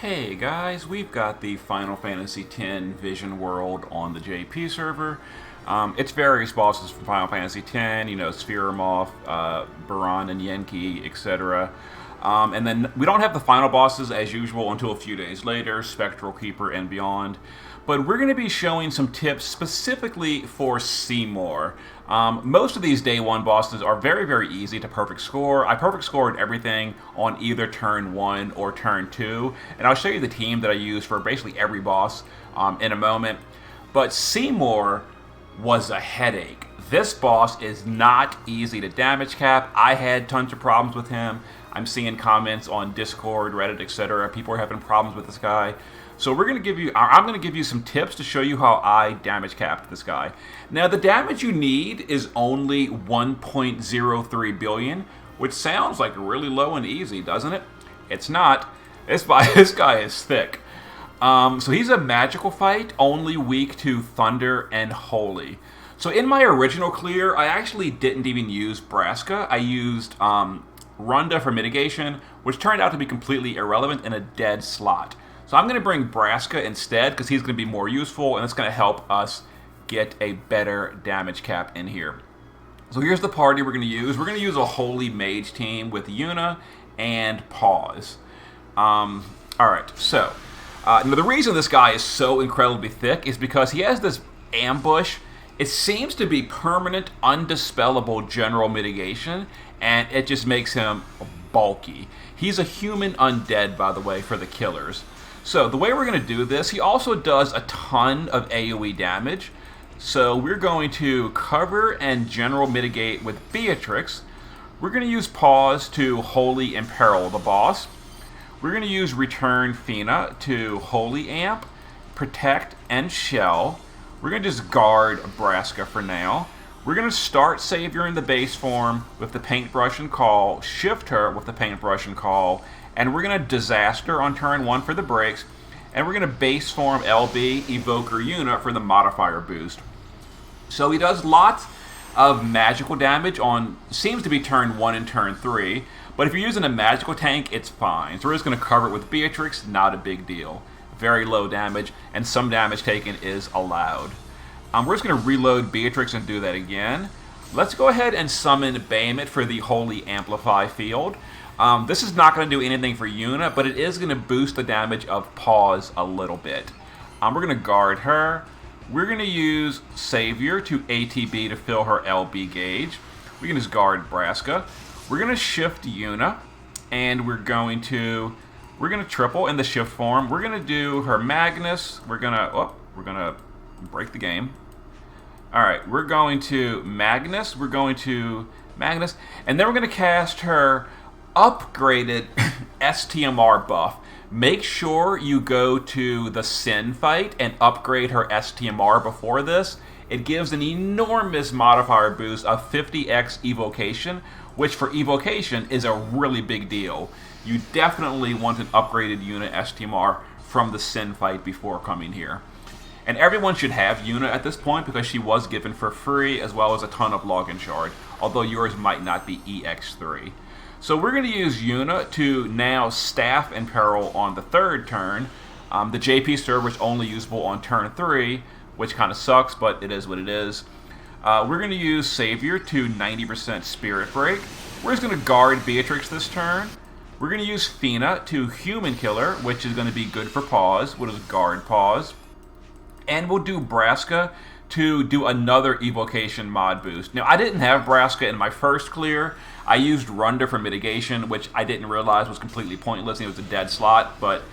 Hey guys, we've got the Final Fantasy X Vision World on the JP server. It's various bosses from Final Fantasy X, Spheromoth, Baran and Yenki, etc. And then we don't have the final bosses as usual until a few days later, Spectral Keeper and beyond. But we're going to be showing some tips specifically for Seymour. Most of these day one bosses are very, very easy to perfect score. I perfect scored everything on either turn 1 or turn 2. And I'll show you the team that I use for basically every boss in a moment. But Seymour was a headache. This boss is not easy to damage cap. I had tons of problems with him. I'm seeing comments on Discord, Reddit, etc. People are having problems with this guy. So I'm going to give you some tips to show you how I damage capped this guy. Now the damage you need is only 1.03 billion, which sounds like really low and easy, doesn't it? It's not. This guy is thick. So he's a magical fight, only weak to Thunder and Holy. So in my original clear, I actually didn't even use Braska. I used Runda for mitigation, which turned out to be completely irrelevant in a dead slot. So I'm going to bring Braska instead because he's going to be more useful and it's going to help us get a better damage cap in here. So here's the party we're going to use. We're going to use a Holy Mage team with Yuna and Pause. Alright, so now the reason this guy is so incredibly thick is because he has this ambush. It seems to be permanent, undispellable general mitigation, and it just makes him bulky. He's a human undead, by the way, for the killers. So the way we're going to do this, he also does a ton of AoE damage. So we're going to cover and general mitigate with Beatrix. We're going to use Pause to Holy Imperil the boss. We're going to use Return Fina to Holy Amp, Protect, and Shell. We're going to just guard Braska for now. We're going to start Savior in the base form with the Paintbrush and Call, shift her with the Paintbrush and Call, and we're going to Disaster on turn 1 for the breaks, and we're going to base form LB, Evoker Yuna for the modifier boost. So he does lots of magical damage on, seems to be turn 1 and turn 3, but if you're using a magical tank, it's fine. So we're just going to cover it with Beatrix, not a big deal. Very low damage, and some damage taken is allowed. We're just going to reload Beatrix and do that again. Let's go ahead and summon Bahamut for the Holy Amplify field. This is not going to do anything for Yuna, but it is going to boost the damage of Pause a little bit. We're going to guard her. We're going to use Savior to ATB to fill her LB gauge. We can just guard Braska. We're going to shift Yuna, and we're going to triple in the shift form. We're going to do her Magnus. We're going to break the game. All right, we're going to Magnus. And then we're going to cast her upgraded STMR buff. Make sure you go to the Sin fight and upgrade her STMR before this. It gives an enormous modifier boost of 50x evocation, which for evocation is a really big deal. You definitely want an upgraded Yuna STMR from the Sin fight before coming here. And everyone should have Yuna at this point because she was given for free, as well as a ton of login shard, although yours might not be EX3. So we're going to use Yuna to now Staff Imperil on the third turn. The JP server is only usable on turn 3, which kind of sucks, but it is what it is. We're going to use Savior to 90% Spirit Break. We're just going to guard Beatrix this turn. We're going to use Fina to Human Killer, which is going to be good for Pause. We'll just guard Pause. And we'll do Braska to do another evocation mod boost. Now, I didn't have Braska in my first clear. I used Runda for mitigation, which I didn't realize was completely pointless and it was a dead slot. But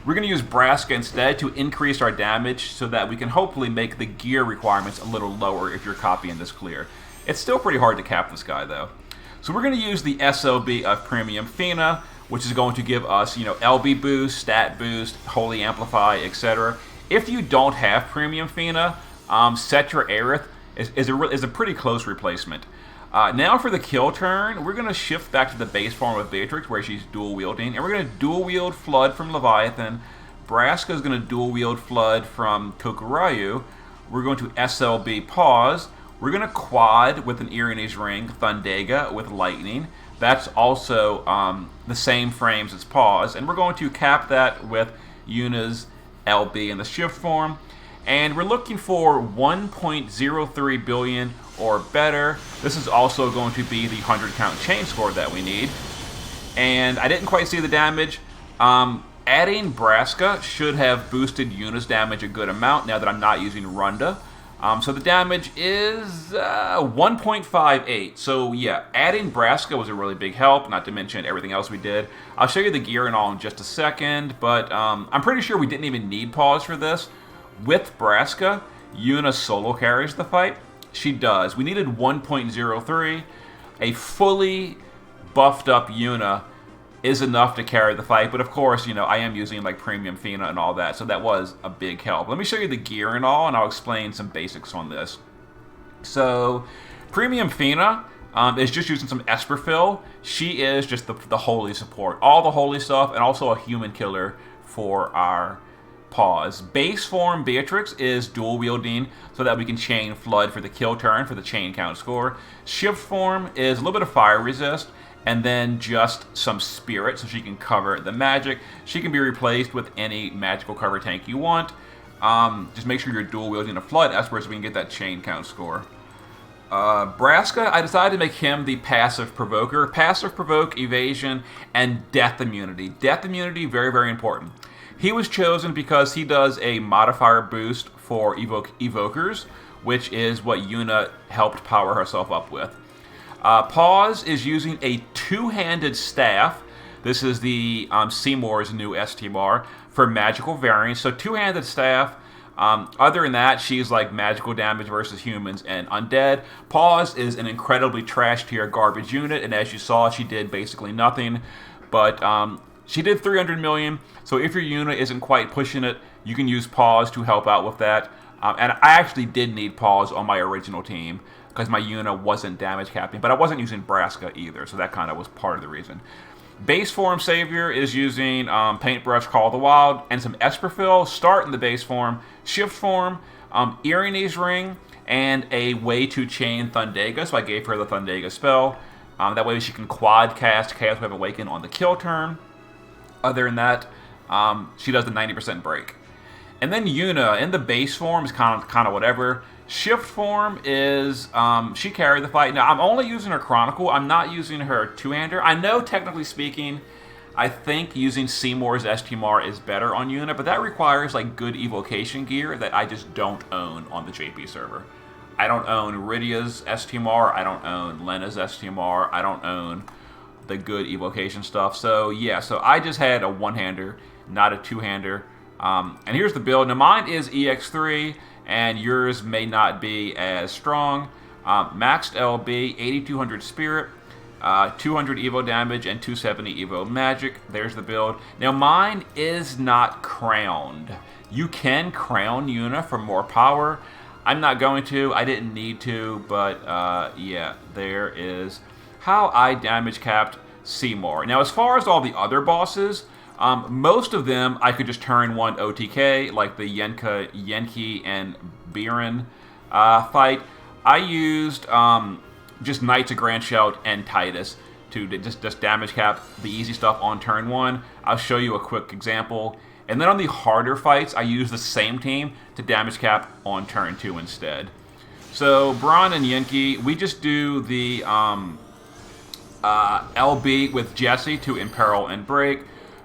we're going to use Braska instead to increase our damage so that we can hopefully make the gear requirements a little lower if you're copying this clear. It's still pretty hard to cap this guy, though. So we're going to use the SLB of Premium Fina, which is going to give us, LB boost, stat boost, Holy Amplify, etc. If you don't have Premium Fina, Set Your Aerith is a pretty close replacement. Now for the kill turn, we're going to shift back to the base form of Beatrix where she's dual wielding, and we're going to dual wield Flood from Leviathan. Braska is going to dual wield Flood from Kokurayu. We're going to SLB Pause. We're going to quad with an Irine's Ring, Thundega with Lightning. That's also the same frames as pause. And we're going to cap that with Yuna's LB in the shift form. And we're looking for 1.03 billion or better. This is also going to be the 100 count chain score that we need. And I didn't quite see the damage. Adding Braska should have boosted Yuna's damage a good amount now that I'm not using Runda. So the damage is 1.58. So yeah, adding Braska was a really big help, not to mention everything else we did. I'll show you the gear and all in just a second, but I'm pretty sure we didn't even need pause for this. With Braska, Yuna solo carries the fight. She does. We needed 1.03. A fully buffed up Yuna is enough to carry the fight, but of course, you know, I am using like premium Fina and all that, so that was a big help. Let me show you the gear and all, and I'll explain some basics on this. So, premium Fina is just using some Esper Fill. She is just the holy support. All the holy stuff, and also a human killer for our pause. Base form Beatrix is dual wielding so that we can chain Flood for the kill turn for the chain count score. Shift form is a little bit of fire resist, and then just some spirit so she can cover the magic. She can be replaced with any magical cover tank you want. Just make sure you're dual wielding a Flood Esper so we can get that chain count score. Braska, I decided to make him the passive provoker. Passive provoke, evasion, and death immunity. Death immunity, very, very important. He was chosen because he does a modifier boost for evokers, which is what Yuna helped power herself up with. Pause is using a two-handed staff. This is the Seymour's new ST bar for magical variants. So two-handed staff. Other than that, she's like magical damage versus humans and undead. Pause is an incredibly trash tier garbage unit, and as you saw, she did basically nothing. But she did 300 million, so if your unit isn't quite pushing it, you can use Pause to help out with that. And I actually did need Pause on my original team because my unit wasn't damage capping, but I wasn't using Braska either, so that kind of was part of the reason. Base form Savior is using Paintbrush Call of the Wild and some Esper Fill. Start in the base form. Shift form, Irene's Ring, and a way to chain Thundega, so I gave her the Thundega spell. That way she can quad cast Chaos Wave Awaken on the kill turn. Other than that, she does the 90% break. And then Yuna, in the base form, is kind of whatever. Shift form is, she carried the fight. Now, I'm only using her Chronicle. I'm not using her two-hander. I know, technically speaking, I think using Seymour's STMR is better on Yuna, but that requires, like, good evocation gear that I just don't own on the JP server. I don't own Rydia's STMR. I don't own Lena's STMR. I don't own the good evocation stuff. So, yeah, so I just had a one-hander, not a two-hander. And here's the build. Now, mine is EX3, and yours may not be as strong. Maxed LB, 8200 Spirit, 200 Evo damage, and 270 Evo magic. There's the build. Now, mine is not crowned. You can crown Yuna for more power. I'm not going to. I didn't need to, but yeah, there is how I damage capped Seymour. Now, as far as all the other bosses, most of them I could just turn one OTK, like the Yenki and Biren fight. I used just Knights of Grand Shout and Titus to just damage cap the easy stuff on turn one. I'll show you a quick example. And then on the harder fights, I use the same team to damage cap on turn two instead. So Braun and Yenki, we just do the LB with Jesse to imperil and break.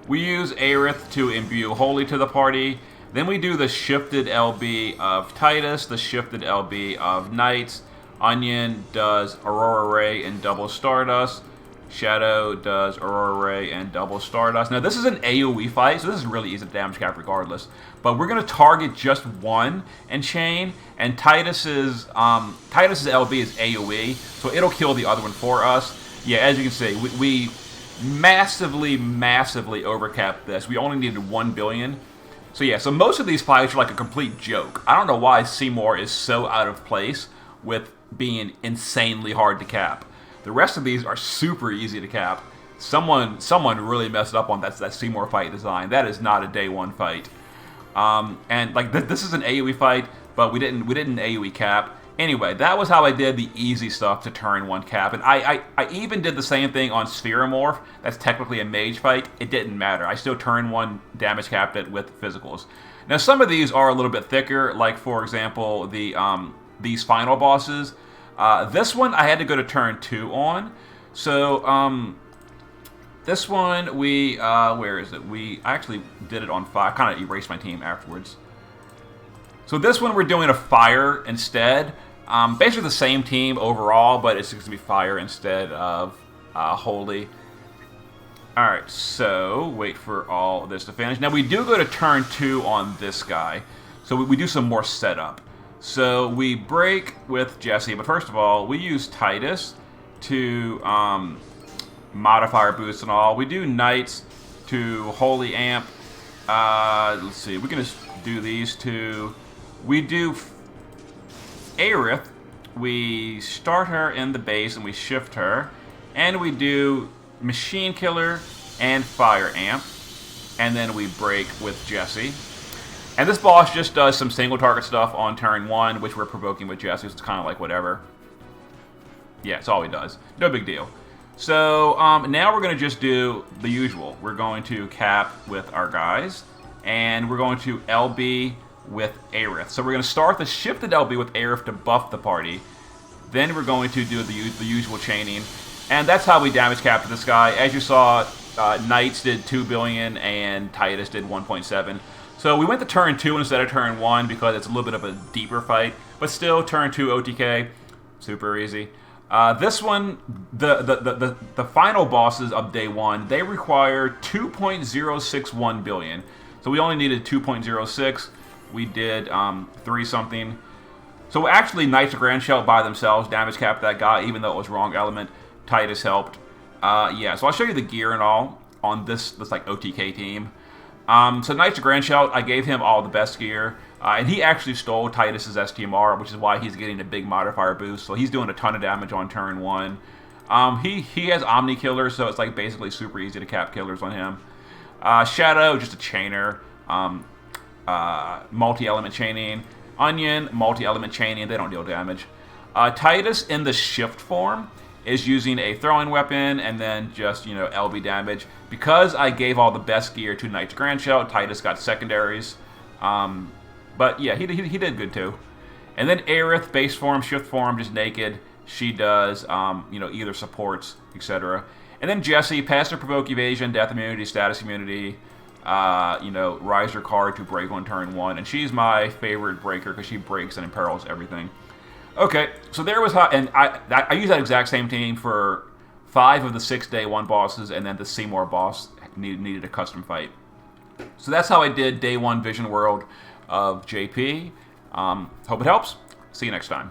We use Aerith to imbue Holy to the party. Then we do the shifted LB of Titus, the shifted LB of Knights. Onion does Aurora Ray and double Stardust. Shadow does Aurora Ray and double Stardust. Now this is an AoE fight, so this is really easy to damage cap regardless. But we're going to target just one and chain, and Titus's LB is AoE, so it'll kill the other one for us. Yeah, as you can see, we massively overcapped this. We only needed 1 billion. So yeah, so most of these fights are like a complete joke. I don't know why Seymour is so out of place with being insanely hard to cap. The rest of these are super easy to cap. Someone really messed up on that Seymour fight design. That is not a day one fight. And like this is an AoE fight, but we didn't AoE cap. Anyway, that was how I did the easy stuff to turn 1 cap. And I even did the same thing on Spheromorph. That's technically a mage fight. It didn't matter. I still turn 1 damage capped it with physicals. Now, some of these are a little bit thicker, like, for example, these final bosses. This one I had to go to turn 2 on. So, this one, where is it? I actually did it on 5. I kind of erased my team afterwards. So this one we're doing a fire instead. Basically the same team overall, but it's going to be fire instead of holy. Alright, so wait for all this to finish. Now we do go to turn 2 on this guy. So we do some more setup. So we break with Jesse, but first of all, we use Titus to modifier boost and all. We do Knights to holy amp. Let's see, we can just do these two. We do Aerith. We start her in the base and we shift her. And we do Machine Killer and Fire Amp. And then we break with Jesse. And this boss just does some single target stuff on turn 1, which we're provoking with Jesse. So it's kind of like whatever. Yeah, it's all he does. No big deal. So now we're going to just do the usual. We're going to cap with our guys. And we're going to LB with Aerith. So we're going to start the shifted LB with Aerith to buff the party. Then we're going to do the usual chaining. And that's how we damage capped this guy. As you saw, Knights did 2 billion and Titus did 1.7. So we went to turn 2 instead of turn 1 because it's a little bit of a deeper fight. But still, turn 2 OTK, super easy. This one, the final bosses of day 1, they require 2.061 billion. So we only needed 2.06. We did 3 something. So actually, Knights of Grand Shell by themselves damage capped that guy, even though it was wrong element. Titus helped. Yeah, so I'll show you the gear and all on this like OTK team. So Knights of Grand Shell, I gave him all the best gear. And he actually stole Titus's STMR, which is why he's getting a big modifier boost. So he's doing a ton of damage on turn 1. He has Omni Killer, so it's like basically super easy to cap killers on him. Shadow, just a chainer. Multi-element chaining. Onion, multi-element chaining. They don't deal damage. Titus in the shift form is using a throwing weapon and then just, LB damage. Because I gave all the best gear to Knights Grand Shell, Titus got secondaries. But yeah, he did good too. And then Aerith, base form, shift form, just naked. She does, either supports, etc. And then Jesse, passive provoke evasion, death immunity, status immunity. Rise her card to break on turn 1. And she's my favorite breaker because she breaks and imperils everything. Okay, so there was how, and I used that exact same team for 5 of the 6 day 1 bosses, and then the Seymour boss needed a custom fight. So that's how I did day 1 Vision World of JP. Hope it helps. See you next time.